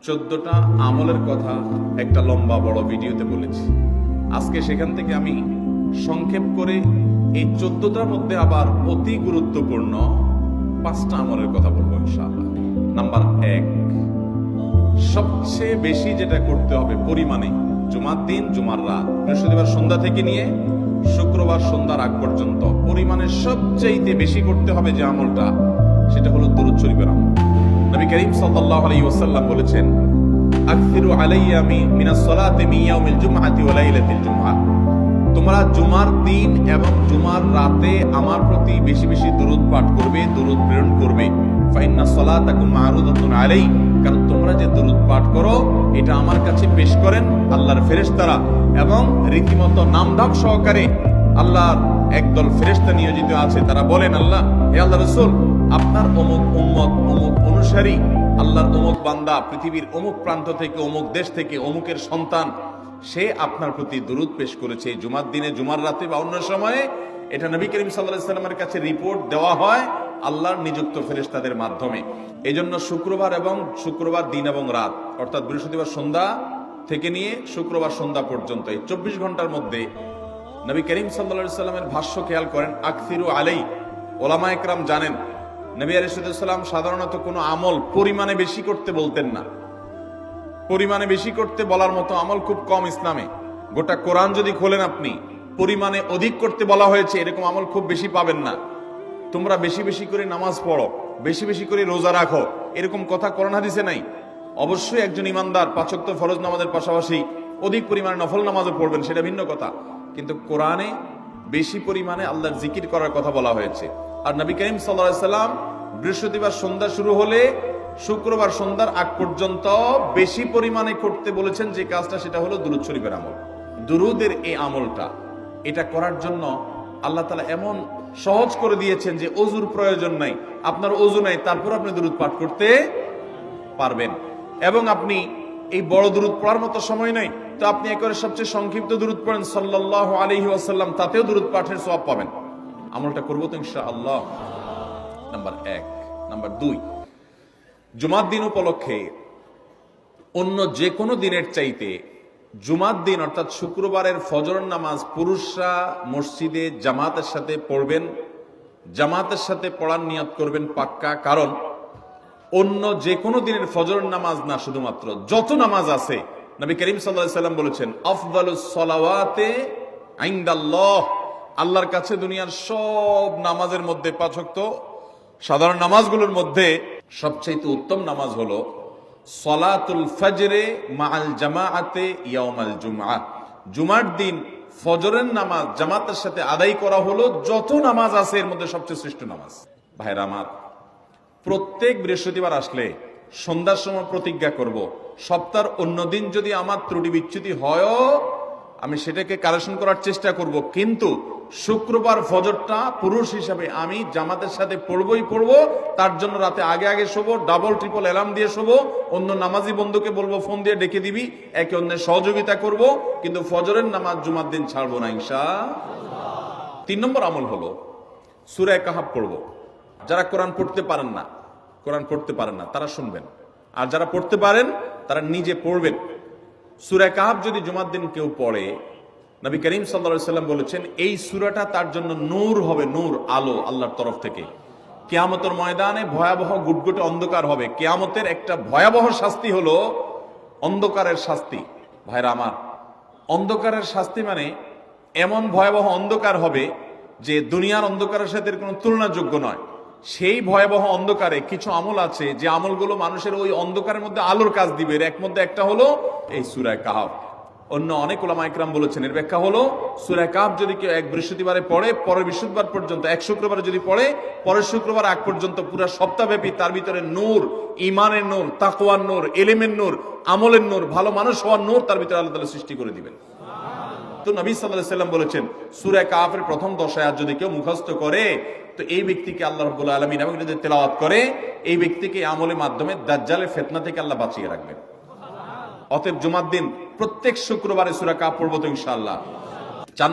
14টা আমলের কথা একটা লম্বা বড় ভিডিওতে বলেছি। আজকে সেখান থেকে আমি সংক্ষেপ করে এই 14টার মধ্যে আবার অতি গুরুত্বপূর্ণ 5টা আমলের কথা বলবো ইনশাআল্লাহ। নাম্বার 1, সবচেয়ে বেশি যেটা করতে হবে পরিমাণে, জুমার দিন জুমার রাত বৃহস্পতিবার সন্ধ্যা থেকে নিয়ে শুক্রবার সন্ধ্যার আগ পর্যন্ত পরিমাণে সবচেয়ে বেশি করতে হবে যে আমলটা, সেটা হলো দুরূদ শরীফের আমল। নবী করিম সাল্লাল্লাহু আলাইহি ওয়াসাল্লাম বলেছেন, আকসিরু আলাইয়া মিনাস সালাতি মিন ইয়াউমিল জুমআতি ওয়া লাইলাতিল জুমআহ, তোমরা জুমার দিন এবং জুমার রাতে আমার প্রতি বেশি বেশি দুরূদ পাঠ করবে, দুরূদ প্রেরণ করবে। ফাইন্না সালাতাকুম মা'রুদাতুন আলাই, কারণ তোমরা যে দুরূদ পাঠ করো এটা আমার কাছে পেশ করেন আল্লাহর ফেরেশতারা, এবং রীতিমতো নামধাম সহকারে আল্লাহর একদল ফেরেশতা নিয়োজিত আছে। তারা বলেন, আল্লাহ, হে আল্লাহ রাসূল, আপনার অমুক উম্মত, অমুক অনুসারী, আল্লাহর অমুক বান্দা পৃথিবীর অমুক প্রান্ত থেকে, অমুক দেশ থেকে, অমুকের সন্তান, সে আপনার প্রতি দুরূদ পেশ করেছে জুমার দিনে, জুমার রাতে বা অন্য সময়ে। এটা নবী করিম সাল্লাল্লাহু আলাইহি ওয়াসাল্লামের কাছে রিপোর্ট দেওয়া হয় আল্লাহর নিযুক্ত ফেরেশতাদের মাধ্যমে। এজন্য শুক্রবার এবং শুক্রবার দিন এবং রাত, অর্থাৎ বৃহস্পতিবার সন্ধ্যা থেকে নিয়ে শুক্রবার সন্ধ্যা পর্যন্ত এই 24 ঘন্টার মধ্যে নবী করিম সাল্লাল্লাহু আলাইহি ওয়াসাল্লামের ভাষ্য খেয়াল করেন, আকসিরু আলাই। ওলামা একরাম জানেন নবী আলাইহিস সালাম সাধারণত কোনো আমল পরিমাণে বেশি করতে বলতেন না। পরিমাণে বেশি করতে বলার মতো আমল খুব কম ইসলামে। গোটা কোরআন যদি খোলেন আপনি, পরিমাণে অধিক করতে বলা হয়েছে এরকম আমল খুব বেশি পাবেন না। তোমরা বেশি বেশি করে নামাজ পড়ো, বেশি বেশি করে রোজা রাখো, এরকম কথা কোরআন হাদিসে নাই। অবশ্যই একজন ইমানদার 5 ওয়াক্ত ফরজ নামাজের পাশাপাশি অধিক পরিমাণে নফল নামাজও পড়বেন, সেটা ভিন্ন কথা। কিন্তু কোরআনে বেশি পরিমাণে আল্লাহর জিকির করার কথা বলা হয়েছে। আর নবী করিম সাল্লাল্লাহু আলাইহি ওয়াসাল্লাম বৃহস্পতিবার সন্ধ্যা শুরু হলে শুক্রবার সন্ধ্যার আগ পর্যন্ত বেশি পরিমাণে করতে বলেছেন যে কাজটা, সেটা হলো দুরূদ শরীফের আমল। দুরূদের এই আমলটা, এটা করার জন্য আল্লাহ তাআলা এমন সহজ করে দিয়েছেন যে ওযুর প্রয়োজন নাই। আপনার ওযু নাই, তারপর আপনি দুরূদ পাঠ করতে পারবেন। এবং আপনি এই বড় দুরূদ পড়ার মতো সময় নাই, তো আপনি একেবারে সবচেয়ে সংক্ষিপ্ত দুরূদ পড়েন সাল্লাল্লাহু আলাইহি ওয়াসাল্লাম, তাতেও দুরূদ পাঠের সওয়াব পাবেন। আমলটা করব তো ইনশাআল্লাহ। নাম্বার 1। নাম্বার 2, জুমার দিন উপলক্ষে অন্য যে কোনো দিনের চাইতে জুমার দিন অর্থাৎ শুক্রবারের ফজরের নামাজ পুরুষরা মসজিদে জামাতের সাথে পড়বেন। জামাতের সাথে পড়ার নিয়ত করবেন পাক্কা, কারণ অন্য যে কোনো দিনের ফজরের নামাজ না, শুধুমাত্র যত নামাজ আছে, নবী করিম সাল্লাল্লাহু আলাইহি ওয়াসাল্লাম বলেছেন, আফদালুস সালাওয়াতে ইনদাল্লাহ, আল্লাহর কাছে দুনিয়ার সব নামাজের মধ্যে 5 ওয়াক্ত সাধারণ নামাজগুলোর মধ্যে সবচেয়ে উত্তম নামাজ হলো সালাতুল ফজরে মাআল জামাআতে ইয়াউমাল জুমআহ, জুমার দিন ফজরের নামাজ জামাতের সাথে আদায় করা হলো যত নামাজ আছে এর মধ্যে সবচেয়ে শ্রেষ্ঠ নামাজ। ভাইরা আমার, প্রত্যেক বৃহস্পতিবার আসলে সন্ধ্যার সময় প্রতিজ্ঞা করব, সপ্তাহের অন্য দিন যদি আমার ত্রুটি বিচ্যুতি হয় আমি সেটাকে কারেকশন করার চেষ্টা করব, কিন্তু শুক্রবার ফজরটা পুরুষ হিসাবে আমি জামাতের সাথে পড়বই পড়বো। তার জন্য রাতে আগে আগে শোবো, ডাবল ট্রিপল অ্যালার্ম দিয়ে শোবো, অন্য নামাজি বন্ধুকে বলবো ফোন দিয়ে ডেকে দিবি, একে অন্যের সহযোগিতা করব, কিন্তু ফজরের নামাজ জুমার দিন ছাড়বো না ইনশাআল্লাহ। 3 নম্বর আমল হলো সূরা কাহাফ পড়বো। যারা কোরআন পড়তে পারেন না তারা শুনবেন, আর যারা পড়তে পারেন তারা নিজে পড়বেন। সূরা কাহাফ যদি জুমার দিন কেউ পড়ে, নবী করিম সাল্লাল্লাহু আলাইহি ওয়াসাল্লাম বলেছেন এই সূরাটা তার জন্য নূর হবে, নূর, আলো আল্লাহর তরফ থেকে। কিয়ামতের ময়দানে ভয়াবহ গুটগুটে অন্ধকার হবে। কিয়ামতের একটা ভয়াবহ শাস্তি হলো অন্ধকারের শাস্তি। ভাইরা আমার, অন্ধকারের শাস্তি মানে এমন ভয়াবহ অন্ধকার হবে যে দুনিয়ার অন্ধকারের সাথে কোনো তুলনাযোগ্য নয়। সেই ভয়াবহ অন্ধকারে কিছু আমল আছে যে আমলগুলো মানুষের ওই অন্ধকারের মধ্যে আলোর কাজ দিবে। এর মধ্যে একটা হলো এই সূরা কাহাফ। অন্য অনেক উলামা ইকরাম বলেছেন এর ব্যাখ্যা হলো সূরা কাহাফ যদি কেউ এক বৃহস্পতিবারে পড়ে, পরের বৃহস্পতিবার পর্যন্ত, এক শুক্রবারে যদি পড়ে, পরের শুক্রবার আগ পর্যন্ত পুরো সপ্তাহব্যাপী তার ভিতরে নূর, ঈমানের নূর, তাকওয়ার নূর, ইলমের নূর, আমলের নূর, ভালো মানুষ হওয়ার নূর তার ভিতরে আল্লাহ তাআলা সৃষ্টি করে দিবেন। তো নবী সাল্লাল্লাহু আলাইহি ওয়াসাল্লাম বলেছেন সূরা কাহাফের প্রথম 10 আয়াত যদি কেউ মুখস্থ করে, তো এই ব্যক্তিকে আল্লাহ রাব্বুল আলামিন এবং যদি তেলাওয়াত করে, এই ব্যক্তিকে আমলের মাধ্যমে দাজ্জালের ফিতনা থেকে আল্লাহ বাঁচিয়ে রাখবেন। অতএব জুমার দিন প্রত্যেক শুক্রবারে সূরা কাহাফ পড়ব তো ইনশাআল্লাহ। 4